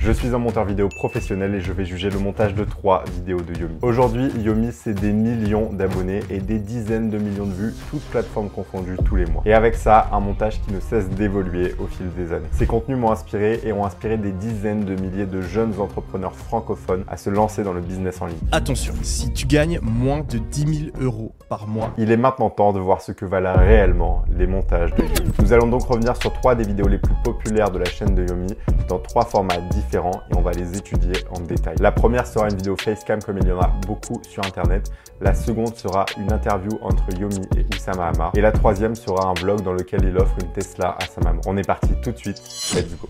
Je suis un monteur vidéo professionnel et je vais juger le montage de 3 vidéos de Yomi. Aujourd'hui, Yomi, c'est des millions d'abonnés et des dizaines de millions de vues, toutes plateformes confondues tous les mois. Et avec ça, un montage qui ne cesse d'évoluer au fil des années. Ces contenus m'ont inspiré et ont inspiré des dizaines de milliers de jeunes entrepreneurs francophones à se lancer dans le business en ligne. Attention, si tu gagnes moins de 10 000 € par mois, il est maintenant temps de voir ce que valent réellement les montages de Yomi. Nous allons donc revenir sur 3 des vidéos les plus populaires de la chaîne de Yomi dans 3 formats différents et on va les étudier en détail. La première sera une vidéo facecam comme il y en a beaucoup sur internet. La seconde sera une interview entre Yomi et Oussama Hamar. Et la troisième sera un vlog dans lequel il offre une Tesla à sa maman. On est parti tout de suite, let's go.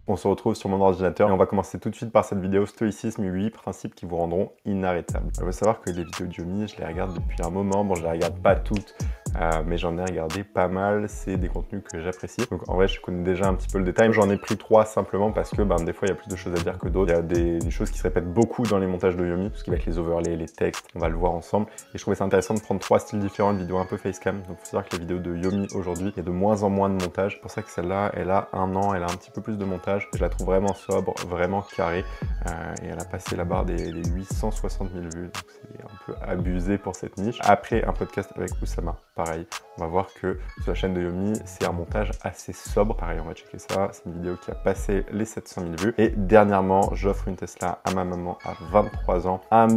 On se retrouve sur mon ordinateur et on va commencer tout de suite par cette vidéo stoïcisme, 8 principes qui vous rendront inarrêtables. Il faut savoir que les vidéos de Yomi, je les regarde depuis un moment. Bon, je les regarde pas toutes, mais j'en ai regardé pas mal. C'est des contenus que j'apprécie. Donc en vrai, je connais déjà un petit peu le détail. J'en ai pris 3 simplement parce que des fois, il y a plus de choses à dire que d'autres. Il y a des choses qui se répètent beaucoup dans les montages de Yomi, tout ce qui va être les overlays, les textes. On va le voir ensemble. Et je trouvais ça intéressant de prendre 3 styles différents, une vidéo un peu facecam. Donc il faut savoir que les vidéos de Yomi aujourd'hui, il y a de moins en moins de montage. C'est pour ça que celle-là, elle a 1 an, elle a un petit peu plus de montage. Je la trouve vraiment sobre, vraiment carré et elle a passé la barre des 860 000 vues, donc c'est un peu abusé pour cette niche. Après un podcast avec Oussama, pareil, on va voir que sur la chaîne de Yomi, c'est un montage assez sobre. Pareil, on va checker ça, c'est une vidéo qui a passé les 700 000 vues. Et dernièrement, j'offre une Tesla à ma maman à 23 ans, 1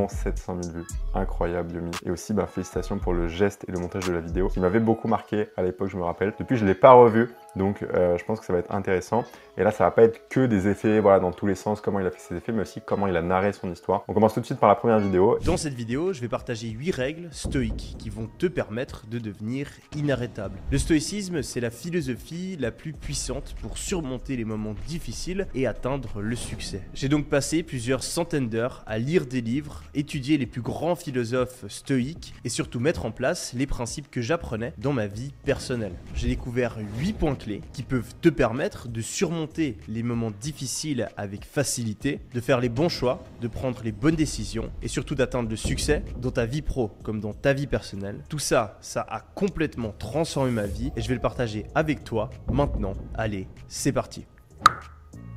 700 000 vues. Incroyable Yomi. Et aussi, félicitations pour le geste et le montage de la vidéo qui m'avait beaucoup marqué à l'époque, je me rappelle. Depuis, je ne l'ai pas revu. Donc je pense que ça va être intéressant. Et là, ça va pas être que des effets dans tous les sens, comment il a fait ses effets, mais aussi comment il a narré son histoire. On commence tout de suite par la première vidéo. Dans cette vidéo, je vais partager 8 règles stoïques qui vont te permettre de devenir inarrêtable. Le stoïcisme, c'est la philosophie la plus puissante pour surmonter les moments difficiles et atteindre le succès. J'ai donc passé plusieurs centaines d'heures à lire des livres, étudier les plus grands philosophes stoïques et surtout mettre en place les principes que j'apprenais dans ma vie personnelle. J'ai découvert 8 points clés qui peuvent te permettre de surmonter les moments difficiles avec facilité, de faire les bons choix, de prendre les bonnes décisions et surtout d'atteindre le succès dans ta vie pro comme dans ta vie personnelle. Tout ça, ça a complètement transformé ma vie et je vais le partager avec toi maintenant. Allez, c'est parti.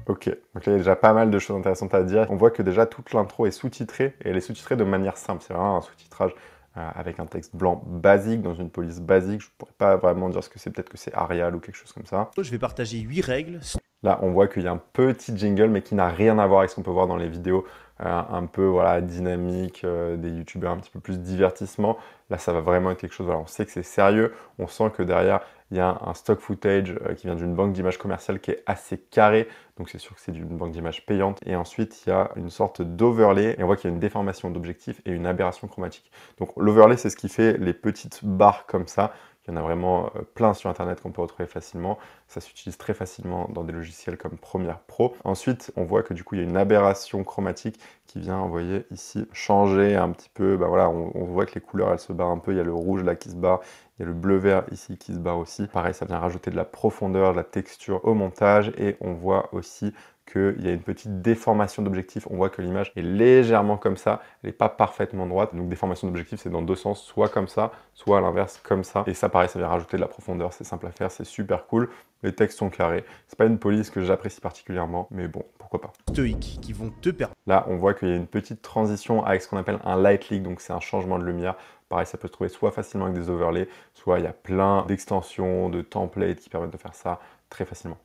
Ok, donc là il y a déjà pas mal de choses intéressantes à dire. On voit que déjà toute l'intro est sous-titrée et elle est sous-titrée de manière simple. C'est vraiment un sous-titrage avec un texte blanc basique, dans une police basique. Je pourrais pas vraiment dire ce que c'est, peut-être que c'est Arial ou quelque chose comme ça. Je vais partager 8 règles. Là, on voit qu'il y a un petit jingle, mais qui n'a rien à voir avec ce qu'on peut voir dans les vidéos un peu dynamiques, des youtubeurs un petit peu plus divertissement. Là, ça va vraiment être quelque chose, on sait que c'est sérieux, on sent que derrière, il y a un stock footage qui vient d'une banque d'images commerciale qui est assez carré, donc c'est sûr que c'est d'une banque d'images payante. Et ensuite, il y a une sorte d'overlay, et on voit qu'il y a une déformation d'objectif et une aberration chromatique. Donc l'overlay, c'est ce qui fait les petites barres comme ça. Il y en a vraiment plein sur internet qu'on peut retrouver facilement. Ça s'utilise très facilement dans des logiciels comme Premiere Pro. Ensuite, on voit que du coup, il y a une aberration chromatique qui vient, vous voyez ici, changer un petit peu. On voit que les couleurs, elles se barrent un peu. Il y a le rouge là qui se barre. Il y a le bleu-vert ici qui se barre aussi. Pareil, ça vient rajouter de la profondeur, de la texture au montage. Et on voit aussi qu'il y a une petite déformation d'objectif. On voit que l'image est légèrement comme ça, elle n'est pas parfaitement droite. Donc déformation d'objectif, c'est dans 2 sens, soit comme ça, soit à l'inverse comme ça. Et ça, pareil, ça vient rajouter de la profondeur, c'est simple à faire, c'est super cool. Les textes sont carrés. C'est pas une police que j'apprécie particulièrement, mais bon, pourquoi pas. Stoïques qui vont te permettre. Là, on voit qu'il y a une petite transition avec ce qu'on appelle un light leak, donc c'est un changement de lumière. Pareil, ça peut se trouver soit facilement avec des overlays, soit il y a plein d'extensions, de templates qui permettent de faire ça très facilement.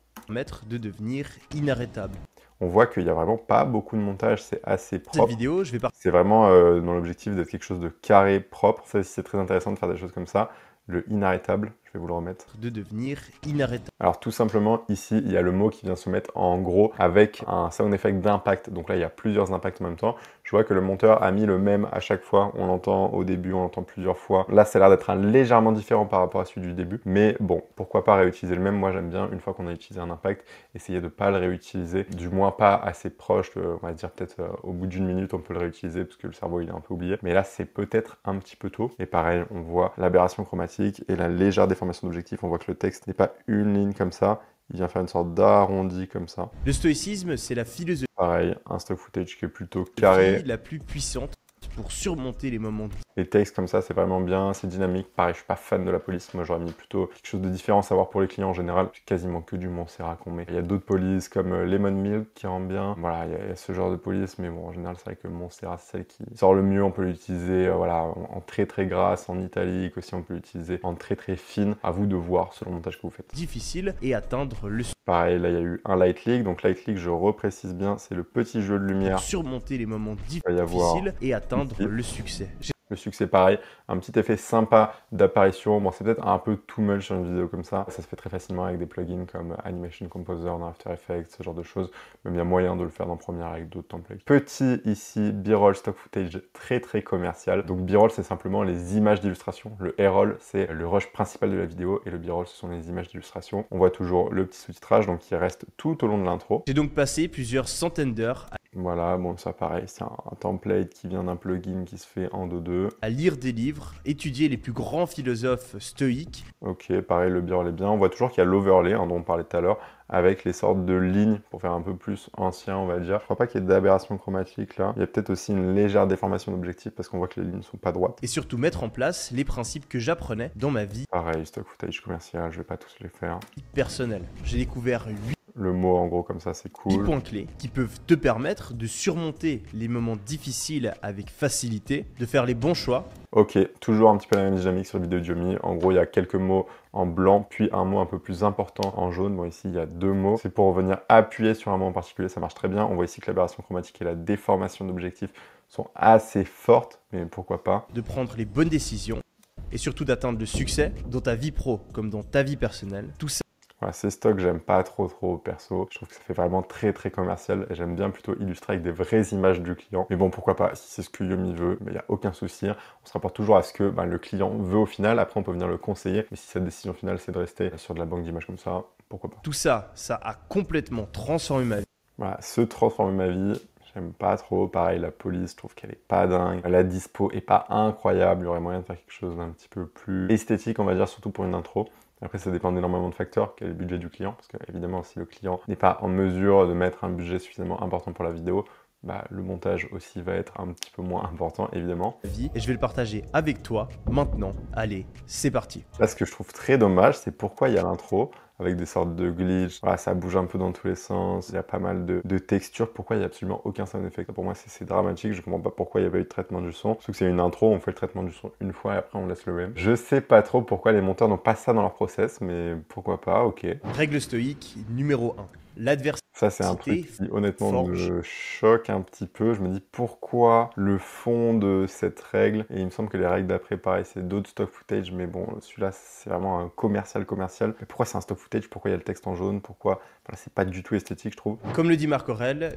De devenir inarrêtable. On voit qu'il n'y a vraiment pas beaucoup de montage, c'est assez propre. Cette vidéo, c'est vraiment dans l'objectif d'être quelque chose de carré, propre. Ça aussi, c'est très intéressant de faire des choses comme ça. Le inarrêtable, je vais vous le remettre. De devenir inarrêtable. Alors tout simplement, ici, il y a le mot qui vient se mettre en gros avec un sound effect d'impact. Donc là, il y a plusieurs impacts en même temps. Je vois que le monteur a mis le même à chaque fois. On l'entend au début, on l'entend plusieurs fois. Là, ça a l'air d'être légèrement différent par rapport à celui du début. Mais bon, pourquoi pas réutiliser le même? Moi, j'aime bien, une fois qu'on a utilisé un impact, essayer de ne pas le réutiliser. Du moins pas assez proche. On va dire peut-être au bout d'une minute, on peut le réutiliser parce que le cerveau, il est un peu oublié. Mais là, c'est peut-être un petit peu tôt. Et pareil, on voit l'aberration chromatique et la légère déformation d'objectif. On voit que le texte n'est pas une ligne comme ça. Il vient faire une sorte d'arrondi comme ça. Le stoïcisme, c'est la philosophie. Pareil, un stock footage qui est plutôt carré. La plus puissante pour surmonter les moments. Les textes comme ça, c'est vraiment bien, c'est dynamique. Pareil, je suis pas fan de la police. Moi, j'aurais mis plutôt quelque chose de différent à savoir pour les clients en général. C'est quasiment que du Montserrat qu'on met. Il y a d'autres polices comme Lemon Milk qui rend bien. Voilà, il y a ce genre de police, mais bon, en général, c'est vrai que Montserrat, c'est celle qui sort le mieux. On peut l'utiliser voilà, en très très grasse, en italique aussi. On peut l'utiliser en très très fine. À vous de voir selon le montage que vous faites. Difficile et atteindre le Pareil, là, il y a eu un Light Leak. Donc, Light Leak, je reprécise bien, c'est le petit jeu de lumière. Surmonter les moments Il va y avoir difficiles et atteindre ici le succès. Le succès, pareil, un petit effet sympa d'apparition. Bon, c'est peut-être un peu too much sur une vidéo comme ça. Ça se fait très facilement avec des plugins comme Animation Composer dans After Effects, ce genre de choses. Même il y a moyen de le faire dans Premiere avec d'autres templates. Petit ici, B-roll stock footage très très commercial. Donc B-roll, c'est simplement les images d'illustration. Le A-roll, c'est le rush principal de la vidéo. Et le B-roll, ce sont les images d'illustration. On voit toujours le petit sous-titrage, donc qui reste tout au long de l'intro. J'ai donc passé plusieurs centaines d'heures Voilà, bon ça pareil, c'est un template qui vient d'un plugin qui se fait en 2.2. à lire des livres, étudier les plus grands philosophes stoïques. Ok, pareil, le B-roll est bien. On voit toujours qu'il y a l'overlay, dont on parlait tout à l'heure, avec les sortes de lignes pour faire un peu plus ancien, on va dire. Je crois pas qu'il y ait d'aberration chromatique là. Il y a peut-être aussi une légère déformation d'objectif parce qu'on voit que les lignes sont pas droites. Et surtout mettre en place les principes que j'apprenais dans ma vie Pareil, stock footage commercial, je vais pas tous les faire. personnelle. J'ai découvert 8 Le mot en gros comme ça, c'est cool. points clés qui peuvent te permettre de surmonter les moments difficiles avec facilité, de faire les bons choix. Ok, toujours un petit peu la même dynamique sur vidéo de Yomi. En gros, il y a quelques mots en blanc, puis un mot un peu plus important en jaune. Bon, ici, il y a 2 mots. C'est pour venir appuyer sur un mot en particulier, ça marche très bien. On voit ici que l'aberration chromatique et la déformation d'objectif sont assez fortes, mais pourquoi pas. De prendre les bonnes décisions et surtout d'atteindre le succès dans ta vie pro comme dans ta vie personnelle. Tout ça Voilà, ces stocks, j'aime pas trop perso. Je trouve que ça fait vraiment très très commercial et j'aime bien plutôt illustrer avec des vraies images du client. Mais bon, pourquoi pas, si c'est ce que Yomi veut, il n'y a aucun souci. On se rapporte toujours à ce que le client veut au final. Après, on peut venir le conseiller. Mais si sa décision finale, c'est de rester sur de la banque d'images comme ça, pourquoi pas. Tout ça, ça a complètement transformé ma vie. Voilà, se transformer ma vie. J'aime pas trop. Pareil, la police, je trouve qu'elle est pas dingue. La dispo est pas incroyable. Il y aurait moyen de faire quelque chose d'un petit peu plus esthétique, on va dire, surtout pour une intro. Après, ça dépend énormément de facteurs, quel est le budget du client, parce que évidemment, si le client n'est pas en mesure de mettre un budget suffisamment important pour la vidéo, le montage aussi va être un petit peu moins important, évidemment. Et je vais le partager avec toi maintenant. Allez, c'est parti. Là, ce que je trouve très dommage, c'est pourquoi il y a l'intro, avec des sortes de glitch. Voilà, ça bouge un peu dans tous les sens, il y a pas mal de textures. Pourquoi il n'y a absolument aucun sound effect? Pour moi, c'est dramatique, je comprends pas pourquoi il n'y a pas eu de traitement du son. Surtout que c'est une intro, on fait le traitement du son une fois et après on laisse le même. Je sais pas trop pourquoi les monteurs n'ont pas ça dans leur process, mais pourquoi pas, ok. Règle stoïque numéro 1. L'adversité. Ça, c'est un truc qui, honnêtement, me choque un petit peu. Je me dis, pourquoi le fond de cette règle? Et il me semble que les règles d'après, pareil, c'est d'autres stock footage. Mais bon, celui-là, c'est vraiment un commercial. Mais pourquoi c'est un stock footage? Pourquoi il y a le texte en jaune? Pourquoi? Voilà, c'est pas du tout esthétique, je trouve. Comme le dit Marc Aurèle,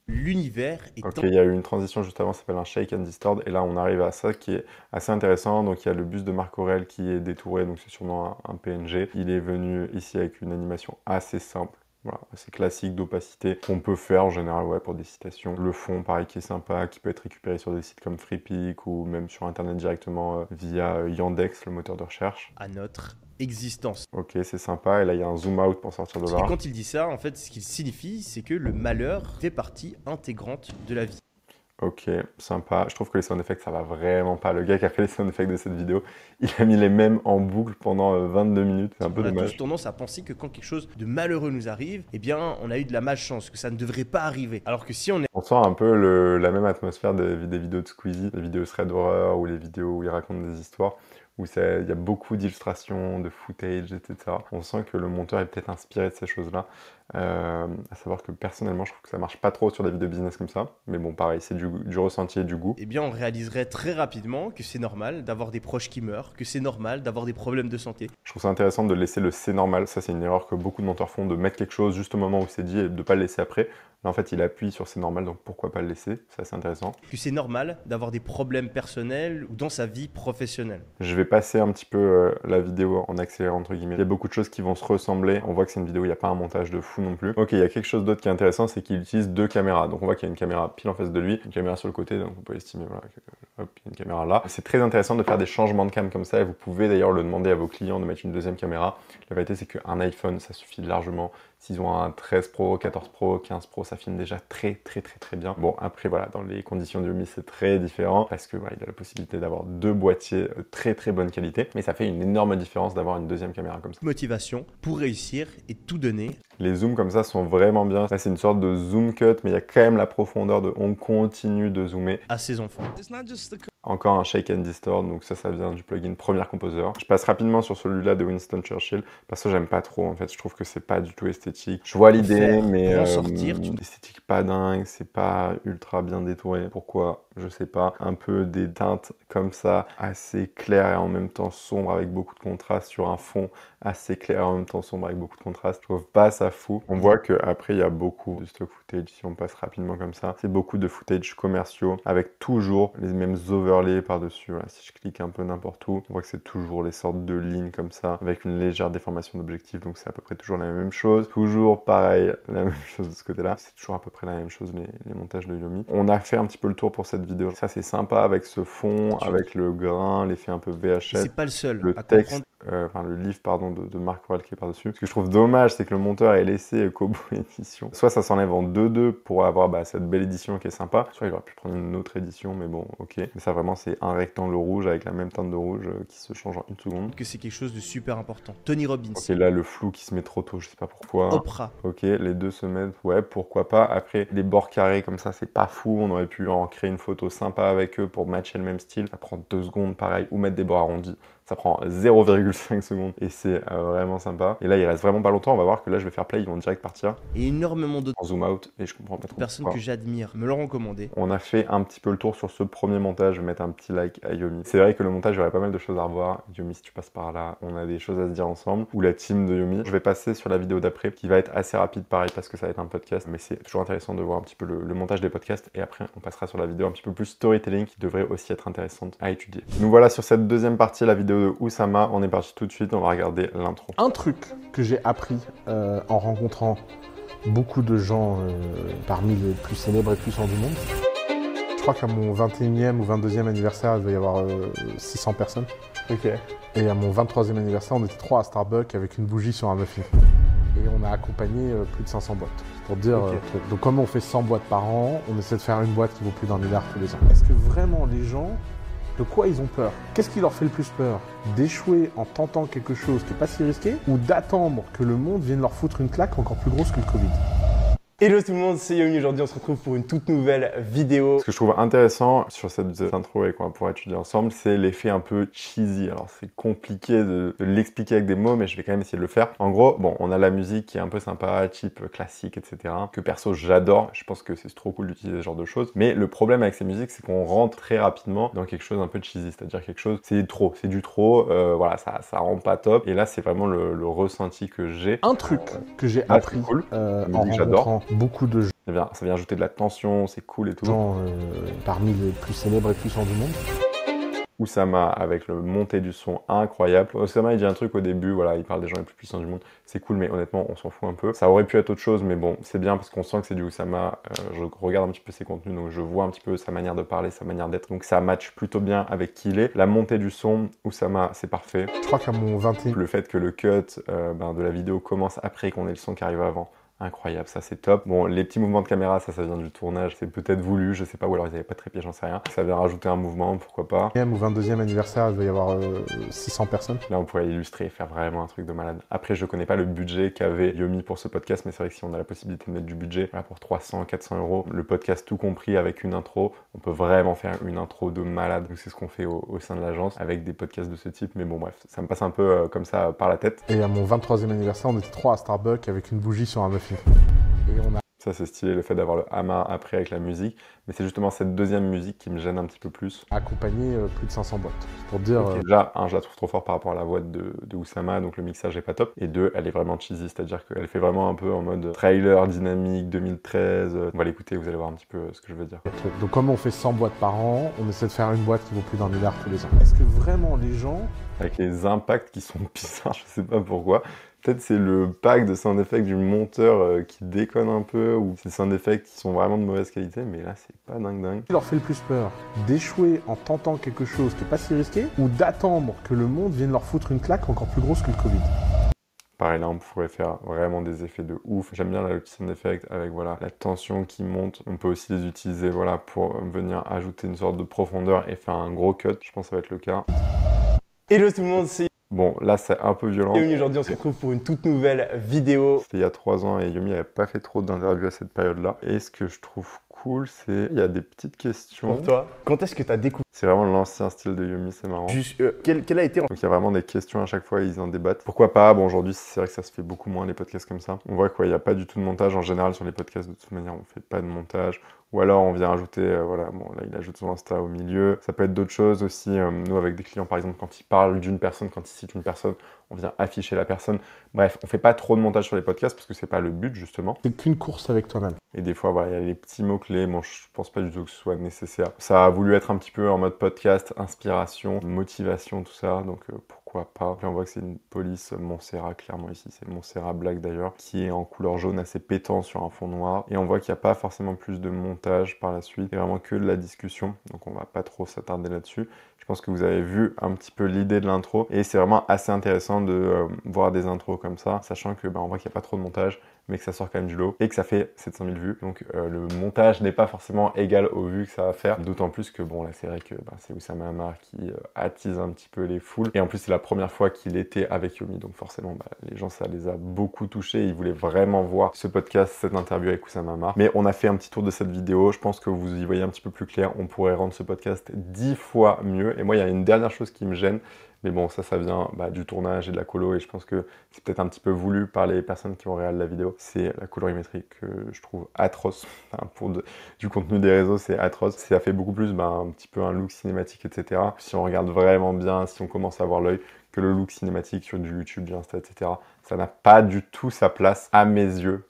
l'univers est... Ok, il y a eu une transition juste avant, ça s'appelle un shake and distort. Et là, on arrive à ça qui est assez intéressant. Donc, il y a le buste de Marc Aurèle qui est détouré. Donc, c'est sûrement un PNG. Il est venu ici avec une animation assez simple. Voilà, c'est classique d'opacité qu'on peut faire en général pour des citations. Le fond, pareil, qui est sympa, qui peut être récupéré sur des sites comme FreePic ou même sur Internet directement via Yandex, le moteur de recherche. À notre existence. Ok, c'est sympa. Et là, il y a un zoom out pour sortir de là. Et quand il dit ça, en fait, ce qu'il signifie, c'est que le malheur fait partie intégrante de la vie. Ok, sympa. Je trouve que les sound effects, ça va vraiment pas. Le gars qui a fait les sound effects de cette vidéo, il a mis les mêmes en boucle pendant 22 minutes. C'est un peu dommage. On a tous tendance à penser que quand quelque chose de malheureux nous arrive, eh bien, on a eu de la malchance, que ça ne devrait pas arriver. Alors que si on est... On sent un peu la même atmosphère des vidéos de Squeezie, les vidéos thread horror ou les vidéos où il raconte des histoires, où il y a beaucoup d'illustrations, de footage, etc. On sent que le monteur est peut-être inspiré de ces choses-là. À savoir que personnellement, je trouve que ça marche pas trop sur des vidéos business comme ça. Mais bon, pareil, c'est du ressenti et du goût. Eh bien, on réaliserait très rapidement que c'est normal d'avoir des proches qui meurent, que c'est normal d'avoir des problèmes de santé. Je trouve ça intéressant de laisser le c'est normal. Ça, c'est une erreur que beaucoup de monteurs font, de mettre quelque chose juste au moment où c'est dit et de pas le laisser après. Là, en fait, il appuie sur c'est normal, donc pourquoi pas le laisser? C'est assez intéressant. Que c'est normal d'avoir des problèmes personnels ou dans sa vie professionnelle. Je vais passer un petit peu la vidéo en accéléré entre guillemets. Il y a beaucoup de choses qui vont se ressembler. On voit que c'est une vidéo, il n'y a pas un montage de fou non plus. Ok, il y a quelque chose d'autre qui est intéressant, c'est qu'il utilise 2 caméras. Donc on voit qu'il y a une caméra pile en face de lui, une caméra sur le côté, donc on peut estimer voilà, hop, il y a une caméra là. C'est très intéressant de faire des changements de cam comme ça et vous pouvez d'ailleurs le demander à vos clients de mettre une deuxième caméra. La vérité, c'est qu'un iPhone, ça suffit largement. S'ils ont un 13 Pro, 14 Pro, 15 Pro, ça filme déjà très bien. Bon, après voilà, dans les conditions de Xiaomi, c'est très différent parce que voilà, il a la possibilité d'avoir deux boîtiers très bonne qualité, mais ça fait une énorme différence d'avoir une deuxième caméra comme ça. Motivation pour réussir et tout donner. Les zooms comme ça sont vraiment bien. Là, c'est une sorte de zoom cut, mais il y a quand même la profondeur de on continue de zoomer. À ses enfants. Encore un Shake and Distort, donc ça vient du plugin Premiere Composer. Je passe rapidement sur celui-là de Winston Churchill, parce que j'aime pas trop en fait, je trouve que c'est pas du tout esthétique. Je vois l'idée, mais esthétique pas dingue, c'est pas ultra bien détouré. Pourquoi? Je sais pas. Un peu des teintes comme ça, assez claires et en même temps sombres avec beaucoup de contraste sur un fond assez clair et en même temps sombre avec beaucoup de contraste. Je trouve pas ça fou. On voit qu'après il y a beaucoup de stock footage, si on passe rapidement comme ça. C'est beaucoup de footage commerciaux avec toujours les mêmes overlays par-dessus. Voilà, si je clique un peu n'importe où, on voit que c'est toujours les sortes de lignes comme ça avec une légère déformation d'objectif, donc c'est à peu près toujours la même chose. Toujours pareil, la même chose de ce côté-là. C'est toujours à peu près la même chose les montages de Xiaomi. On a fait un petit peu le tour pour cette vidéo. Ça c'est sympa avec ce fond, avec le grain, l'effet un peu VHS. C'est pas le seul. Le texte, le livre pardon de Marc Aurèle qui est par-dessus. Ce que je trouve dommage, c'est que le monteur ait laissé Kobo édition. Soit ça s'enlève en 2.2 pour avoir cette belle édition qui est sympa, soit il aurait pu prendre une autre édition, mais bon, ok. Mais ça vraiment c'est un rectangle rouge avec la même teinte de rouge qui se change en une seconde. Que c'est quelque chose de super important. Tony Robbins. Ok, là le flou qui se met trop tôt, je sais pas pourquoi. Oprah. Ok, les deux se mettent, ouais, pourquoi pas. Après, les bords carrés comme ça, c'est pas fou. On aurait pu en créer une photo sympa avec eux pour matcher le même style. Ça prend 2 secondes, pareil, ou mettre des bords arrondis. Ça prend 0,5 secondes et c'est vraiment sympa. Et là, il reste vraiment pas longtemps. On va voir que là, je vais faire play, ils vont direct partir. Et énormément d'autres en zoom out et je comprends pas trop. Personnes que j'admire me l'ont recommandé. On a fait un petit peu le tour sur ce premier montage. Je vais mettre un petit like à Xiaomi. C'est vrai que le montage, j'aurais pas mal de choses à revoir. Xiaomi, si tu passes par là, on a des choses à se dire ensemble. Ou la team de Xiaomi. Je vais passer sur la vidéo d'après qui va être assez rapide, pareil, parce que ça va être un podcast. Mais c'est toujours intéressant de voir un petit peu le montage des podcasts. Et après, on passera sur la vidéo un petit peu plus storytelling qui devrait aussi être intéressante à étudier. Nous voilà sur cette deuxième partie, la vidéo de Oussama. On est parti tout de suite, on va regarder l'intro. Un truc que j'ai appris en rencontrant beaucoup de gens parmi les plus célèbres et puissants du monde. Je crois qu'à mon 21e ou 22e anniversaire, il va y avoir 600 personnes. Ok. Et à mon 23e anniversaire, on était 3 à Starbucks avec une bougie sur un muffin. Et on a accompagné plus de 500 boîtes. Pour dire, donc comme on fait 100 boîtes par an, on essaie de faire une boîte qui vaut plus d'1 milliard tous les ans. Est-ce que vraiment les gens, de quoi ils ont peur? Qu'est-ce qui leur fait le plus peur? D'échouer en tentant quelque chose qui n'est pas si risqué ou d'attendre que le monde vienne leur foutre une claque encore plus grosse que le Covid? Hello tout le monde, c'est Yomi. Aujourd'hui on se retrouve pour une toute nouvelle vidéo. Ce que je trouve intéressant sur cette intro et qu'on va pouvoir étudier ensemble, c'est l'effet un peu cheesy. Alors c'est compliqué de l'expliquer avec des mots, mais je vais quand même essayer de le faire. En gros, bon, on a la musique qui est un peu sympa, type classique, etc. Que perso j'adore, je pense que c'est trop cool d'utiliser ce genre de choses. Mais le problème avec ces musiques, c'est qu'on rentre très rapidement dans quelque chose un peu cheesy, c'est-à-dire quelque chose, c'est du trop, voilà, ça rend pas top. Et là c'est vraiment le ressenti que j'ai. Un truc que j'ai appris cool. en rencontrant beaucoup de gens. Ça vient ajouter de la tension, c'est cool et tout. Parmi les plus célèbres et puissants du monde. Oussama avec le montée du son incroyable. Oussama il dit un truc au début, voilà, il parle des gens les plus puissants du monde, c'est cool mais honnêtement on s'en fout un peu. Ça aurait pu être autre chose mais bon c'est bien parce qu'on sent que c'est du Oussama, je regarde un petit peu ses contenus donc je vois un petit peu sa manière de parler, sa manière d'être, donc ça match plutôt bien avec qui il est. La montée du son, Oussama c'est parfait. Je crois qu'à mon 21... Le fait que le cut de la vidéo commence après qu'on ait le son qui arrive avant, incroyable, ça c'est top. Bon, les petits mouvements de caméra, ça vient du tournage, c'est peut-être voulu, je sais pas, ou alors ils avaient pas trépied, j'en sais rien. Ça vient rajouter un mouvement, pourquoi pas. Ou 22e anniversaire, il va y avoir 600 personnes. Là, on pourrait illustrer et faire vraiment un truc de malade. Après, je connais pas le budget qu'avait Xiaomi pour ce podcast, mais c'est vrai que si on a la possibilité de mettre du budget, voilà, pour 300, 400 euros, le podcast tout compris avec une intro, on peut vraiment faire une intro de malade. Donc c'est ce qu'on fait au sein de l'agence avec des podcasts de ce type, mais bon bref, ça me passe un peu comme ça par la tête. Et à mon 23e anniversaire, on était 3 à Starbucks avec une bougie sur un muffin. Et on a... Ça c'est stylé, le fait d'avoir le hama après avec la musique, mais c'est justement cette deuxième musique qui me gêne un petit peu plus. Accompagné plus de 500 boîtes. Pour dire... Déjà, je la trouve trop fort par rapport à la voix de Oussama, donc le mixage est pas top. Et deux, elle est vraiment cheesy, c'est-à-dire qu'elle fait vraiment un peu en mode trailer dynamique 2013. On va l'écouter, vous allez voir un petit peu ce que je veux dire. Donc comme on fait 100 boîtes par an, on essaie de faire une boîte qui vaut plus d'1 milliard tous les ans. Est-ce que vraiment les gens... Avec les impacts qui sont bizarres, je sais pas pourquoi. Peut-être c'est le pack de sound effects du monteur qui déconne un peu, ou c'est des sound effects qui sont vraiment de mauvaise qualité, mais là c'est pas dingue. Ce qui leur fait le plus peur, d'échouer en tentant quelque chose qui n'est pas si risqué, ou d'attendre que le monde vienne leur foutre une claque encore plus grosse que le Covid. Pareil, là, on pourrait faire vraiment des effets de ouf. J'aime bien le sound effect avec voilà, la tension qui monte. On peut aussi les utiliser voilà, pour venir ajouter une sorte de profondeur et faire un gros cut. Je pense que ça va être le cas. Hello tout le monde, c'est Bon, là, c'est un peu violent. Yomi. Aujourd'hui, on se retrouve pour une toute nouvelle vidéo. C'était il y a 3 ans et Yomi n'avait pas fait trop d'interviews à cette période-là. Et ce que je trouve cool, c'est il y a des petites questions. Pour toi, quand est-ce que tu as découvert C'est vraiment l'ancien style de Yomi, c'est marrant. quel a été... Donc il y a vraiment des questions à chaque fois, ils en débattent. Pourquoi pas? Bon, aujourd'hui, c'est vrai que ça se fait beaucoup moins les podcasts comme ça. On voit qu'il n'y a pas du tout de montage en général sur les podcasts. De toute manière, on fait pas de montage. Ou alors on vient ajouter, voilà, bon là il ajoute son Insta au milieu. Ça peut être d'autres choses aussi. Nous avec des clients par exemple, quand ils parlent d'une personne, quand ils citent une personne, on vient afficher la personne. Bref, on fait pas trop de montage sur les podcasts parce que c'est pas le but justement. C'est qu'une course avec toi-même. Et des fois, voilà, il y a les petits mots-clés. Bon, je pense pas du tout que ce soit nécessaire. Ça a voulu être un petit peu en mode podcast, inspiration, motivation, tout ça. Donc pourquoi pas. Puis on voit que c'est une police Montserrat, clairement ici. C'est Montserrat Black d'ailleurs, qui est en couleur jaune assez pétant sur un fond noir. Et on voit qu'il n'y a pas forcément plus de montage par la suite. C'est vraiment que de la discussion. Donc on va pas trop s'attarder là-dessus. Je pense que vous avez vu un petit peu l'idée de l'intro. Et c'est vraiment assez intéressant de voir des intros comme ça, sachant que on voit qu'il n'y a pas trop de montage, mais que ça sort quand même du lot et que ça fait 700 000 vues. Donc le montage n'est pas forcément égal aux vues que ça va faire. D'autant plus que bon là c'est vrai que c'est Oussama Ammar qui attise un petit peu les foules. Et en plus c'est la première fois qu'il était avec Yomi. Donc forcément les gens ça les a beaucoup touchés. Ils voulaient vraiment voir ce podcast, cette interview avec Oussama Ammar. Mais on a fait un petit tour de cette vidéo. Je pense que vous y voyez un petit peu plus clair. On pourrait rendre ce podcast 10 fois mieux. Et moi il y a une dernière chose qui me gêne. Mais bon, ça vient du tournage et de la colo, et je pense que c'est peut-être un petit peu voulu par les personnes qui ont réalisé la vidéo. C'est la colorimétrie que je trouve atroce. Enfin, pour du contenu des réseaux, c'est atroce. Ça fait beaucoup plus un petit peu un look cinématique, etc. Si on regarde vraiment bien, si on commence à avoir l'œil, que le look cinématique sur du YouTube, du Insta, etc., ça n'a pas du tout sa place à mes yeux.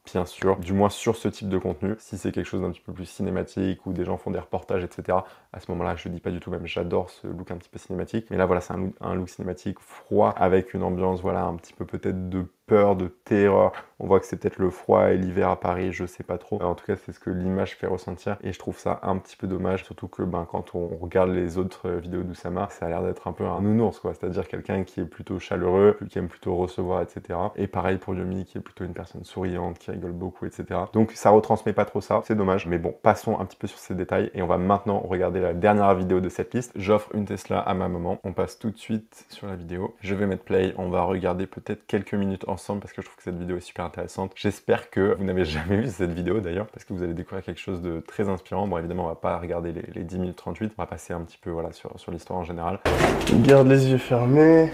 Bien sûr, du moins sur ce type de contenu. Si c'est quelque chose d'un petit peu plus cinématique où des gens font des reportages, etc., à ce moment-là, je dis pas du tout, même j'adore ce look un petit peu cinématique. Mais là, voilà, c'est un look cinématique froid avec une ambiance, voilà, un petit peu peut-être de peur, de terreur. On voit que c'est peut-être le froid et l'hiver à Paris, je sais pas trop. En tout cas, c'est ce que l'image fait ressentir et je trouve ça un petit peu dommage, surtout que quand on regarde les autres vidéos d'Oussama, ça a l'air d'être un peu un nounours, quoi. C'est-à-dire quelqu'un qui est plutôt chaleureux, qui aime plutôt recevoir, etc. Et pareil pour Yomi, qui est plutôt une personne souriante, qui rigole beaucoup, etc. Donc ça retransmet pas trop ça, c'est dommage. Mais bon, passons un petit peu sur ces détails et on va maintenant regarder la dernière vidéo de cette liste. J'offre une Tesla à ma maman. On passe tout de suite sur la vidéo. Je vais mettre play, on va regarder peut-être quelques minutes ensemble parce que je trouve que cette vidéo est super intéressante. J'espère que vous n'avez jamais vu cette vidéo d'ailleurs parce que vous allez découvrir quelque chose de très inspirant. Bon, évidemment, on va pas regarder les 10 minutes 38, on va passer un petit peu voilà, sur l'histoire en général. Tu gardes les yeux fermés.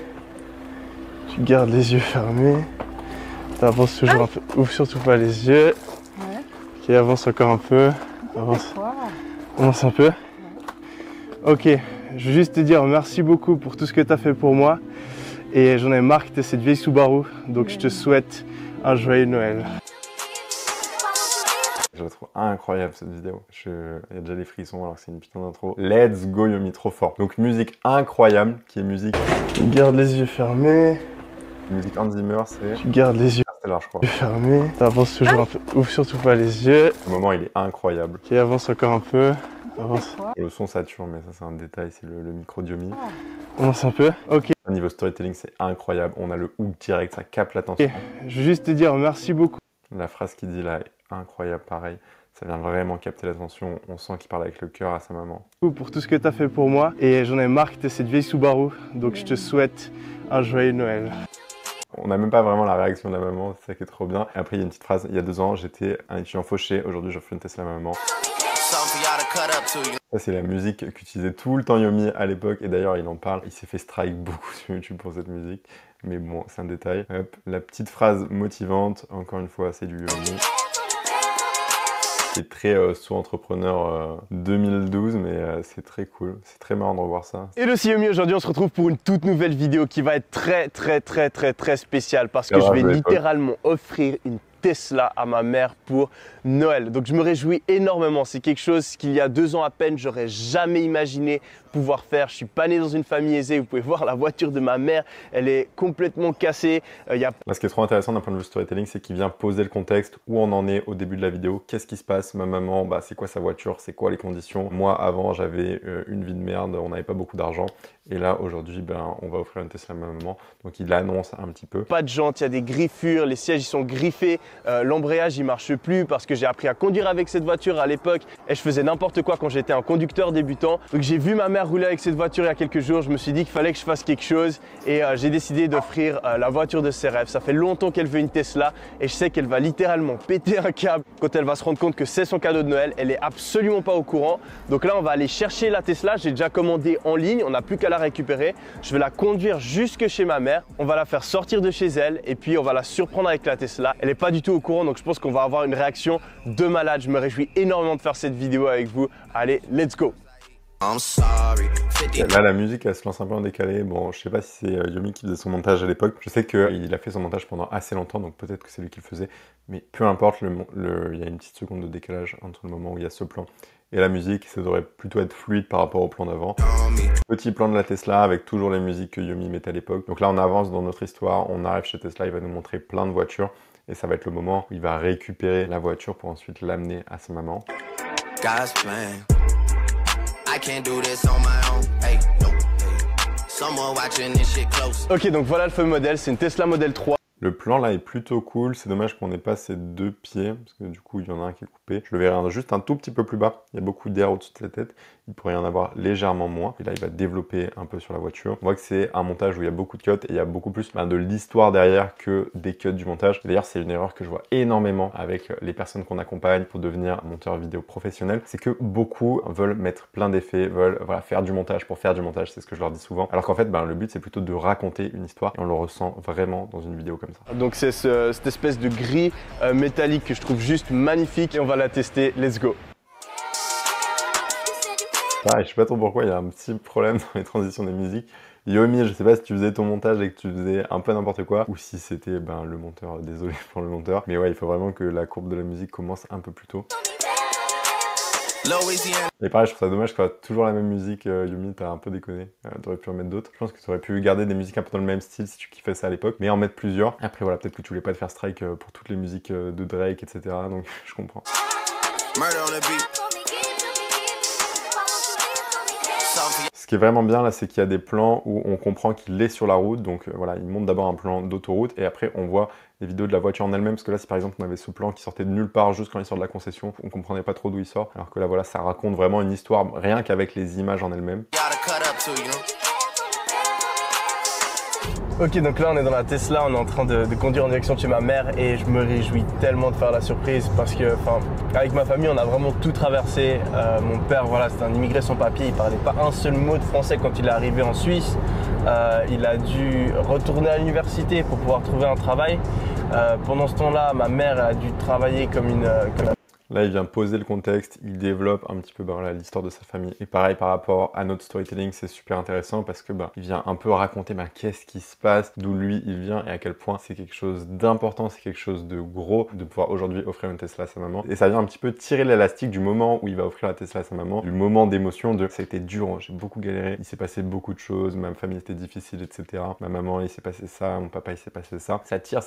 Tu gardes les yeux fermés. T'avances toujours un peu. Ouvre surtout pas les yeux. Ouais. Ok, avance encore un peu. Avance. Avance un peu. Ok, je veux juste te dire merci beaucoup pour tout ce que tu as fait pour moi. Et j'en ai marre que tu aies cette vieille Subaru. Donc je te souhaite un joyeux Noël. Je la trouve incroyable cette vidéo. Il y a déjà les frissons alors que c'est une putain d'intro. Let's go Yomi, trop fort. Donc musique incroyable, qui est musique... Tu gardes les yeux fermés. Musique Hans Zimmer, c'est... Tu gardes les yeux Interstellar, je crois. fermés. T'avances toujours un peu. Ouvre surtout pas les yeux. Ce moment, il est incroyable. Ok, avance encore un peu. Avance. Le son sature, mais ça c'est un détail, c'est le micro de Yomi. Avance un peu. Ok. Au niveau storytelling, c'est incroyable. On a le hook direct, ça capte l'attention. Ok, je veux juste te dire merci beaucoup. La phrase qu'il dit là est incroyable, pareil. Ça vient vraiment capter l'attention. On sent qu'il parle avec le cœur à sa maman. Pour tout ce que tu as fait pour moi. Et j'en ai marre que tu aies cette vieille Subaru. Donc je te souhaite un joyeux Noël. On n'a même pas vraiment la réaction de la maman, c'est ça qui est trop bien. Et après, il y a une petite phrase. Il y a 2 ans, j'étais un étudiant fauché. Aujourd'hui, j'offre une Tesla à ma maman. Ça, c'est la musique qu'utilisait tout le temps Yomi à l'époque. Et d'ailleurs, il en parle. Il s'est fait strike beaucoup sur YouTube pour cette musique. Mais bon, c'est un détail. Hop, la petite phrase motivante. Encore une fois, c'est du Yomi. C'est très sous-entrepreneur 2012, mais c'est très cool. C'est très marrant de revoir ça. Et le Yomi, aujourd'hui on se retrouve pour une toute nouvelle vidéo qui va être très spéciale parce que je vais littéralement offrir une Tesla à ma mère pour Noël. Donc je me réjouis énormément. C'est quelque chose qu'il y a 2 ans à peine, j'aurais jamais imaginé pouvoir faire. Je suis pas né dans une famille aisée. Vous pouvez voir la voiture de ma mère, elle est complètement cassée. Là, ce qui est trop intéressant d'un point de vue storytelling, c'est qu'il vient poser le contexte, où on en est au début de la vidéo, qu'est-ce qui se passe, ma maman, bah, c'est quoi sa voiture, c'est quoi les conditions. Moi, avant, j'avais une vie de merde, on n'avait pas beaucoup d'argent. Et là, aujourd'hui, ben, on va offrir une Tesla à ma maman. Donc, il l'annonce un petit peu. Pas de jantes, il y a des griffures, les sièges ils sont griffés, l'embrayage il marche plus parce que j'ai appris à conduire avec cette voiture à l'époque et je faisais n'importe quoi quand j'étais un conducteur débutant. Donc j'ai vu ma mère rouler avec cette voiture il y a quelques jours, je me suis dit qu'il fallait que je fasse quelque chose et j'ai décidé d'offrir la voiture de ses rêves. Ça fait longtemps qu'elle veut une Tesla et je sais qu'elle va littéralement péter un câble quand elle va se rendre compte que c'est son cadeau de Noël. Elle est absolument pas au courant. Donc là on va aller chercher la Tesla, j'ai déjà commandé en ligne, on n'a plus qu'à la récupérer. Je vais la conduire jusque chez ma mère, on va la faire sortir de chez elle et puis on va la surprendre avec la Tesla. Elle n'est pas du tout au courant donc je pense qu'on va avoir une réaction de malade. Je me réjouis énormément de faire cette vidéo avec vous. Allez, let's go! Là, la musique, elle se lance un peu en décalé. Bon, je sais pas si c'est Yomi qui faisait son montage à l'époque. Je sais qu'il a fait son montage pendant assez longtemps, donc peut-être que c'est lui qui le faisait. Mais peu importe, il y a une petite seconde de décalage entre le moment où il y a ce plan et la musique. Ça devrait plutôt être fluide par rapport au plan d'avant. Petit plan de la Tesla avec toujours les musiques que Yomi mettait à l'époque. Donc là, on avance dans notre histoire. On arrive chez Tesla, il va nous montrer plein de voitures. Et ça va être le moment où il va récupérer la voiture pour ensuite l'amener à sa maman. Ok, donc voilà le fameux modèle, c'est une Tesla Model 3. Le plan là est plutôt cool, c'est dommage qu'on n'ait pas ces 2 pieds, parce que du coup il y en a un qui est coupé. Je le verrai juste un tout petit peu plus bas, il y a beaucoup d'air au-dessus de la tête, il pourrait y en avoir légèrement moins. Et là il va développer un peu sur la voiture. On voit que c'est un montage où il y a beaucoup de cuts et il y a beaucoup plus de l'histoire derrière que des cuts du montage. D'ailleurs c'est une erreur que je vois énormément avec les personnes qu'on accompagne pour devenir monteur vidéo professionnel, c'est que beaucoup veulent mettre plein d'effets, veulent faire du montage pour faire du montage, c'est ce que je leur dis souvent. Alors qu'en fait le but c'est plutôt de raconter une histoire et on le ressent vraiment dans une vidéo comme ça. Donc c'est cette espèce de gris métallique que je trouve juste magnifique et on va la tester, let's go. Pareil, je sais pas trop pourquoi, il y a un petit problème dans les transitions des musiques. Yomi, je sais pas si tu faisais ton montage et que tu faisais un peu n'importe quoi, ou si c'était le monteur, désolé pour le monteur. Mais ouais, il faut vraiment que la courbe de la musique commence un peu plus tôt. Et pareil, je trouve ça dommage que toujours la même musique. Yomi, t'as un peu déconné. T'aurais pu en mettre d'autres. Je pense que t'aurais pu garder des musiques un peu dans le même style si tu kiffais ça à l'époque, mais en mettre plusieurs. Après voilà, peut-être que tu voulais pas te faire strike pour toutes les musiques de Drake, etc. Donc je comprends. Ce qui est vraiment bien là, c'est qu'il y a des plans où on comprend qu'il est sur la route. Donc voilà, il monte d'abord un plan d'autoroute et après on voit les vidéos de la voiture en elle-même. Parce que là, si par exemple on avait ce plan qui sortait de nulle part juste quand il sort de la concession, on comprenait pas trop d'où il sort. Alors que là, voilà, ça raconte vraiment une histoire rien qu'avec les images en elles-mêmes. Ok, donc là on est dans la Tesla, on est en train de conduire en direction de chez ma mère et je me réjouis tellement de faire la surprise parce que, avec ma famille, on a vraiment tout traversé. Mon père, voilà, c'était un immigré sans papier, il parlait pas un seul mot de français quand il est arrivé en Suisse. Il a dû retourner à l'université pour pouvoir trouver un travail. Pendant ce temps-là, ma mère a dû travailler comme une... Là, il vient poser le contexte, il développe un petit peu l'histoire de sa famille. Et pareil, par rapport à notre storytelling, c'est super intéressant parce que il vient un peu raconter qu'est-ce qui se passe, d'où lui il vient et à quel point c'est quelque chose d'important, c'est quelque chose de gros de pouvoir aujourd'hui offrir une Tesla à sa maman. Et ça vient un petit peu tirer l'élastique du moment où il va offrir la Tesla à sa maman, du moment d'émotion de ça a été dur, hein, j'ai beaucoup galéré, il s'est passé beaucoup de choses, ma famille était difficile, etc. Ma maman, il s'est passé ça, mon papa, il s'est passé ça. Ça tire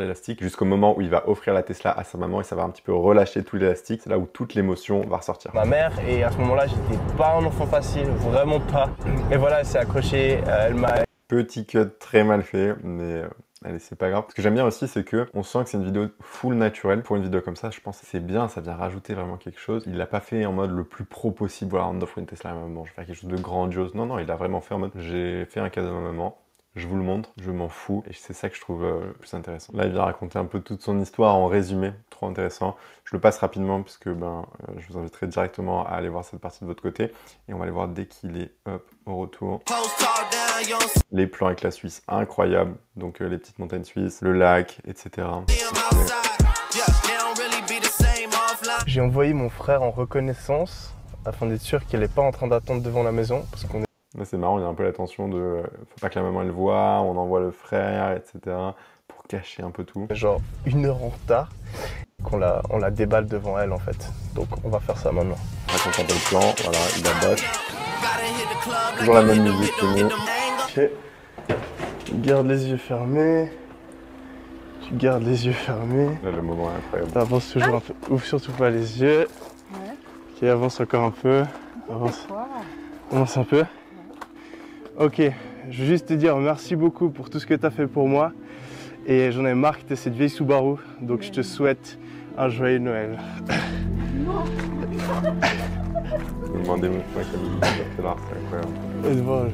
l'élastique jusqu'au moment où il va offrir la Tesla à sa maman et ça va un petit peu relâcher tout l'élastique, c'est là où toute l'émotion va ressortir. Ma mère, et à ce moment-là, j'étais pas un enfant facile, vraiment pas. Et voilà, elle s'est accrochée, elle m'a... Petit cut très mal fait, mais allez, c'est pas grave. Ce que j'aime bien aussi, c'est que on sent que c'est une vidéo full naturelle. Pour une vidéo comme ça, je pense que c'est bien, ça vient rajouter vraiment quelque chose. Il l'a pas fait en mode le plus pro possible, voilà, on offre une Tesla à ma maman, je vais faire quelque chose de grandiose. Non, non, il a vraiment fait en mode, j'ai fait un cadeau à ma maman. Je vous le montre, je m'en fous, et c'est ça que je trouve le plus intéressant. Là, il vient raconter un peu toute son histoire en résumé, trop intéressant. Je le passe rapidement, puisque je vous inviterai directement à aller voir cette partie de votre côté, et on va aller voir dès qu'il est au retour. Les plans avec la Suisse, incroyable, donc les petites montagnes suisses, le lac, etc. J'ai envoyé mon frère en reconnaissance, afin d'être sûr qu'elle n'est pas en train d'attendre devant la maison, parce qu'on est... Là, c'est marrant, il y a un peu la tension de faut pas que la maman elle voit, on envoie le frère, etc. pour cacher un peu tout. Genre 1 heure en retard, on la déballe devant elle en fait. Donc on va faire ça maintenant. On raconte un peu le plan, voilà, il abatte. Toujours la même musique que nous. Ok. Tu gardes les yeux fermés. Tu gardes les yeux fermés. Là, le moment est incroyable. T'avances toujours un peu. Ouvre surtout pas les yeux. Ouais. Ok, avance encore un peu. Avance. Avance un peu. Ok, je veux juste te dire merci beaucoup pour tout ce que tu as fait pour moi. Et j'en ai marre que tu aies cette vieille Subaru. Donc je te souhaite un joyeux Noël. Le moment d'émotion avec la musique d'Interstellar, c'est incroyable. Et voilà.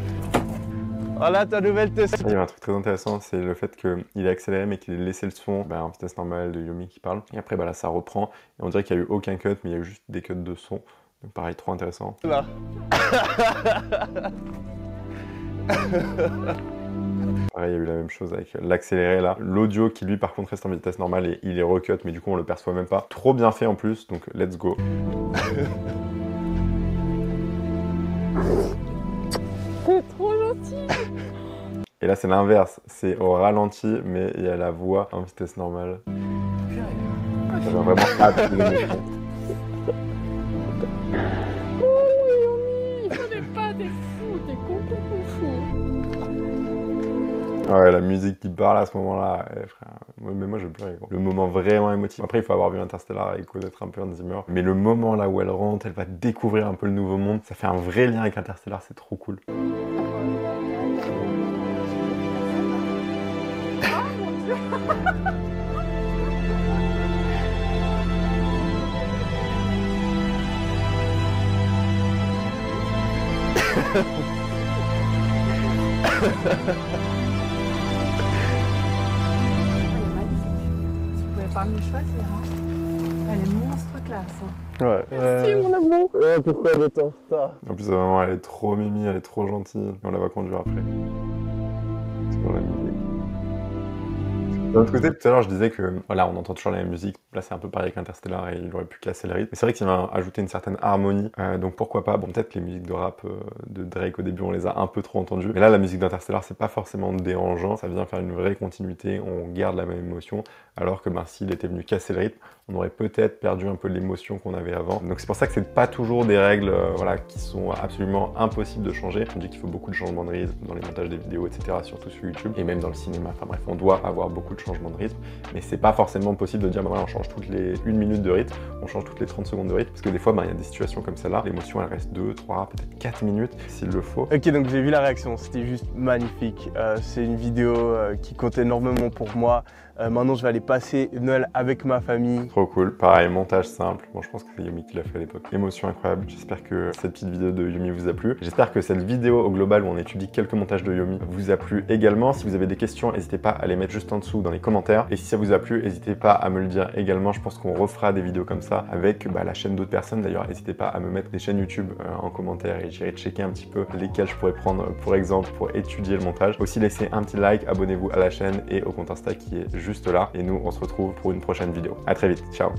Voilà ta nouvelle Tesla. Il y a un truc très intéressant, c'est le fait qu'il ait accéléré mais qu'il ait laissé le son en vitesse normale de Yomi qui parle. Et après, là, ça reprend. Et on dirait qu'il n'y a eu aucun cut, mais il y a eu juste des cuts de son. Donc pareil, trop intéressant. Là. Pareil, il y a eu la même chose avec l'accéléré là. L'audio qui lui par contre reste en vitesse normale et il est recut, mais du coup on le perçoit même pas. Trop bien fait en plus, donc let's go. C'est trop gentil. Et là c'est l'inverse, c'est au ralenti mais il y a la voix en vitesse normale. J'avais vraiment hâte de l'émotion. Ouais, la musique qui parle à ce moment-là, frère, mais moi je pleurais. Le moment vraiment émotif. Après, il faut avoir vu Interstellar et connaître un peu Hans Zimmer. Mais le moment là où elle rentre, elle va découvrir un peu le nouveau monde. Ça fait un vrai lien avec Interstellar, c'est trop cool. Pas me choisir, hein. Elle est monstre classe. Hein. Ouais. Merci mon amour. Ouais, pourquoi elle est en retard? En plus, vraiment, elle est trop mimi, elle est trop gentille. Et on la va conduire après. C'est pour la musique. D'un autre côté, tout à l'heure, je disais que, voilà, on entend toujours la même musique. Là, c'est un peu pareil avec Interstellar et il aurait pu casser le rythme. Mais c'est vrai qu'il va ajouter une certaine harmonie. Donc pourquoi pas. Bon, peut-être que les musiques de rap de Drake au début, on les a un peu trop entendues. Mais là, la musique d'Interstellar, c'est pas forcément dérangeant. Ça vient faire une vraie continuité. On garde la même émotion. Alors que s'il était venu casser le rythme, on aurait peut-être perdu un peu l'émotion qu'on avait avant. Donc c'est pour ça que c'est pas toujours des règles voilà, qui sont absolument impossibles de changer. On dit qu'il faut beaucoup de changements de rythme dans les montages des vidéos, etc. Surtout sur YouTube et même dans le cinéma. Enfin bref, on doit avoir beaucoup de changements de rythme. Mais c'est pas forcément possible de dire, voilà, on change toutes les 1 minute de rythme, on change toutes les 30 secondes de rythme. Parce que des fois, il y a des situations comme celle-là. L'émotion, elle reste 2, 3, peut-être 4 minutes s'il le faut. Ok, donc j'ai vu la réaction, c'était juste magnifique. C'est une vidéo qui compte énormément pour moi. Maintenant, je vais aller passer Noël avec ma famille. Trop cool. Pareil, montage simple. Bon, je pense que c'est Yomi qui l'a fait à l'époque. Émotion incroyable. J'espère que cette petite vidéo de Yomi vous a plu. J'espère que cette vidéo au global où on étudie quelques montages de Yomi vous a plu également. Si vous avez des questions, n'hésitez pas à les mettre juste en dessous dans les commentaires. Et si ça vous a plu, n'hésitez pas à me le dire également. Je pense qu'on refera des vidéos comme ça avec la chaîne d'autres personnes. D'ailleurs, n'hésitez pas à me mettre des chaînes YouTube en commentaire et j'irai checker un petit peu lesquelles je pourrais prendre pour exemple pour étudier le montage. Aussi, laissez un petit like, abonnez-vous à la chaîne et au compte Insta qui est juste là. Et nous, on se retrouve pour une prochaine vidéo. À très vite. Ciao.